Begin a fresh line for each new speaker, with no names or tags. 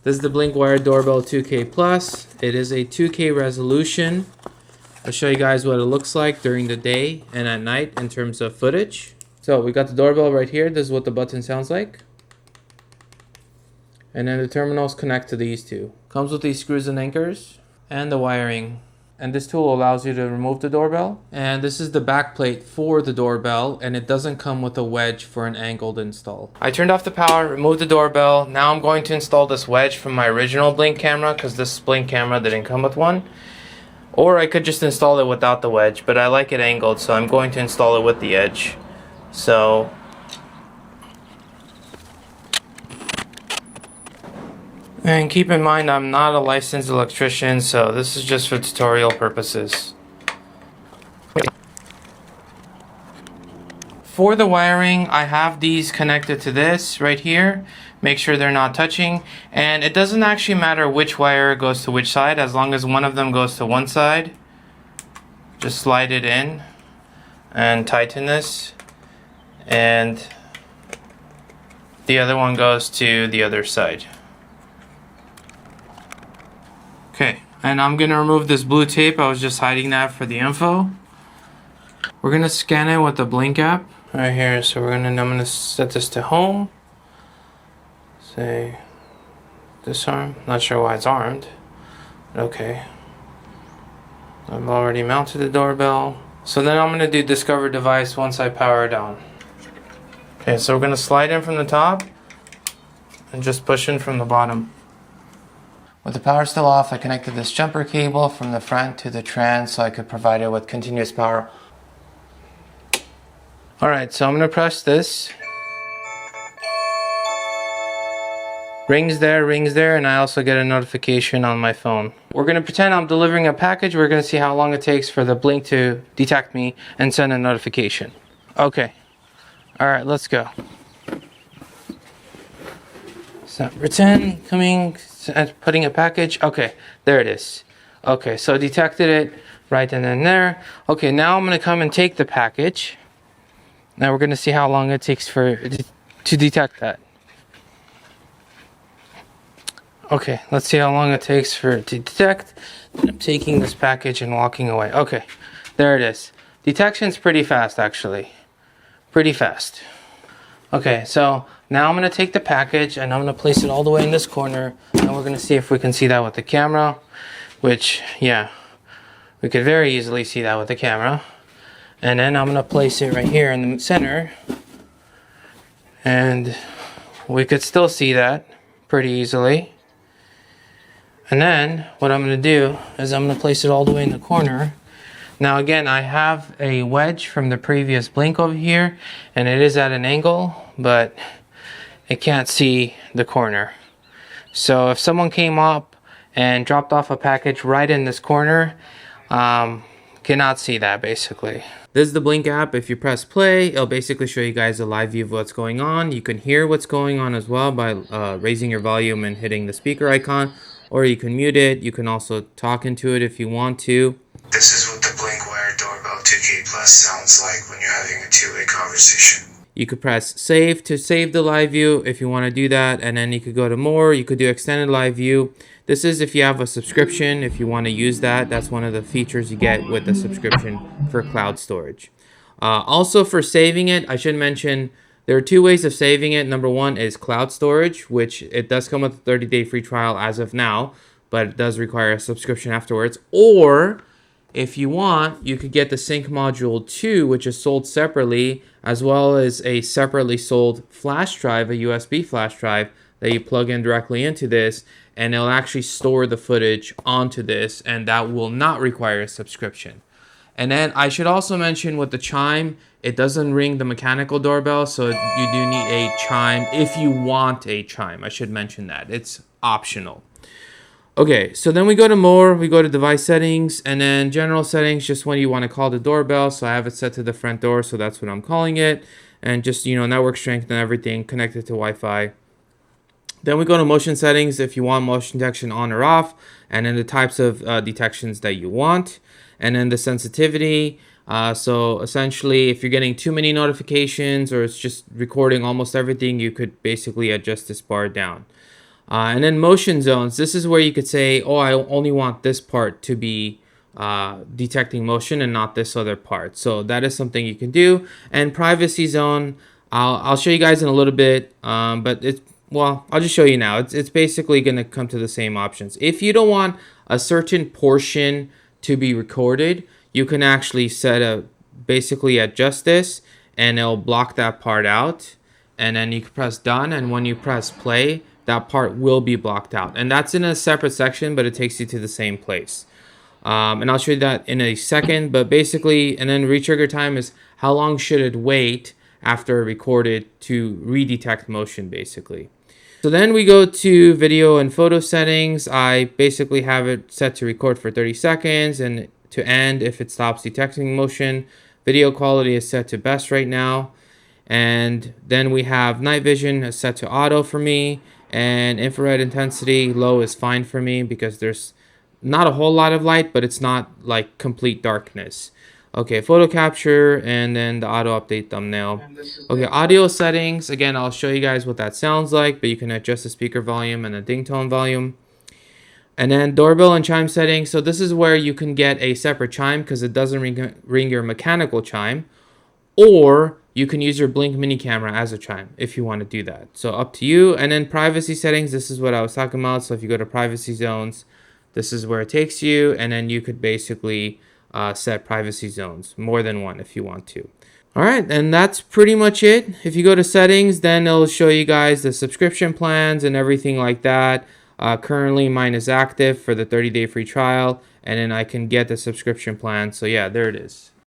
This is the Blink Wired Doorbell 2K Plus. It is a 2K resolution. I'll show you guys what it looks like during the day and at night in terms of footage. So we got the doorbell right here. This is what the button sounds like. And then the terminals connect to these two. Comes with these screws and anchors and the wiring. And this tool allows you to remove the doorbell. And this is the back plate for the doorbell, and it doesn't come with a wedge for an angled install. I turned off the power, removed the doorbell. Now I'm going to install this wedge from my original Blink camera because this Blink camera didn't come with one. Or I could just install it without the wedge, but I like it angled, so I'm going to install it with the edge. So and keep in mind, I'm not a licensed electrician, so this is just for tutorial purposes. For the wiring, I have these connected to this right here. Make sure they're not touching. And it doesn't actually matter which wire goes to which side, as long as one of them goes to one side. Just slide it in and tighten this. And the other one goes to the other side. Okay, and I'm gonna remove this blue tape. I was just hiding that for the info. We're gonna scan it with the Blink app right here. So I'm gonna set this to home. Say disarm. Not sure why it's armed. Okay. I've already mounted the doorbell. So then I'm gonna do discover device once I power it down. Okay, so we're gonna slide in from the top and just push in from the bottom. With the power still off, I connected this jumper cable from the front to the trans so I could provide it with continuous power. Alright, so I'm going to press this. Rings there, and I also get a notification on my phone. We're going to pretend I'm delivering a package. We're going to see how long it takes for the Blink to detect me and send a notification. Okay. Alright, let's go. So pretend coming and putting a package. Okay, there it is. Okay, so detected it right then and there. Okay, now I'm going to come and take the package. Now we're going to see how long it takes to detect that. Okay, let's see how long it takes for it to detect. I'm taking this package and walking away. Okay, there it is. Detection's pretty fast, actually. Pretty fast. Okay, so now I'm going to take the package and I'm going to place it all the way in this corner, and we're going to see if we can see that with the camera, which, yeah, we could very easily see that with the camera. And then I'm going to place it right here in the center, and we could still see that pretty easily. And then what I'm going to do is I'm going to place it all the way in the corner. Now again, I have a wedge from the previous Blink over here, and it is at an angle, but it can't see the corner. So if someone came up and dropped off a package right in this corner, cannot see that basically. This is the Blink app. If you press play, it'll basically show you guys a live view of what's going on. You can hear what's going on as well by raising your volume and hitting the speaker icon, or you can mute it. You can also talk into it if you want to.
This is what the Blink Wired Doorbell 2K Plus sounds like when you're having a two-way conversation.
You could press save to save the live view if you want to do that, and then you could go to more. You could do extended live view. This is if you have a subscription, if you want to use that. That's one of the features you get with the subscription for cloud storage. Also for saving it, I should mention there are two ways of saving it. Number one is cloud storage, which it does come with a 30-day free trial as of now, but it does require a subscription afterwards. Or if you want, you could get the Sync Module 2, which is sold separately, as well as a separately sold flash drive, a USB flash drive that you plug in directly into this, and it'll actually store the footage onto this, and that will not require a subscription. And then I should also mention with the chime, it doesn't ring the mechanical doorbell, so you do need a chime if you want a chime. I should mention that. It's optional. Okay, so then we go to more, we go to device settings, and then general settings, just when you want to call the doorbell. So I have it set to the front door, so that's what I'm calling it. And just, you know, network strength and everything connected to Wi-Fi. Then we go to motion settings if you want motion detection on or off, and then the types of detections that you want. And then the sensitivity. So essentially, if you're getting too many notifications or it's just recording almost everything, you could basically adjust this bar down. And then motion zones, this is where you could say, oh, I only want this part to be detecting motion and not this other part. So that is something you can do. And privacy zone, I'll show you guys in a little bit, but I'll just show you now. It's basically going to come to the same options. If you don't want a certain portion to be recorded, you can actually basically adjust this, and it'll block that part out. And then you can press done, and when you press play, that part will be blocked out. And that's in a separate section, but it takes you to the same place. And I'll show you that in a second, but basically, and then retrigger time is how long should it wait after recorded to redetect motion, basically. So then we go to video and photo settings. I basically have it set to record for 30 seconds and to end if it stops detecting motion. Video quality is set to best right now. And then we have night vision set to auto for me, and infrared intensity low is fine for me because there's not a whole lot of light, but it's not like complete darkness. Okay, photo capture, and then the auto update thumbnail. Okay, audio settings. Again, I'll show you guys what that sounds like, but you can adjust the speaker volume and the ding tone volume. And then doorbell and chime settings. So this is where you can get a separate chime because it doesn't ring your mechanical chime, or you can use your Blink mini camera as a chime if you want to do that. So up to you. And then privacy settings, this is what I was talking about. So if you go to privacy zones, this is where it takes you. And then you could basically set privacy zones, more than one if you want to. All right, and that's pretty much it. If you go to settings, then it'll show you guys the subscription plans and everything like that. Currently, mine is active for the 30-day free trial, and then I can get the subscription plan. So yeah, there it is.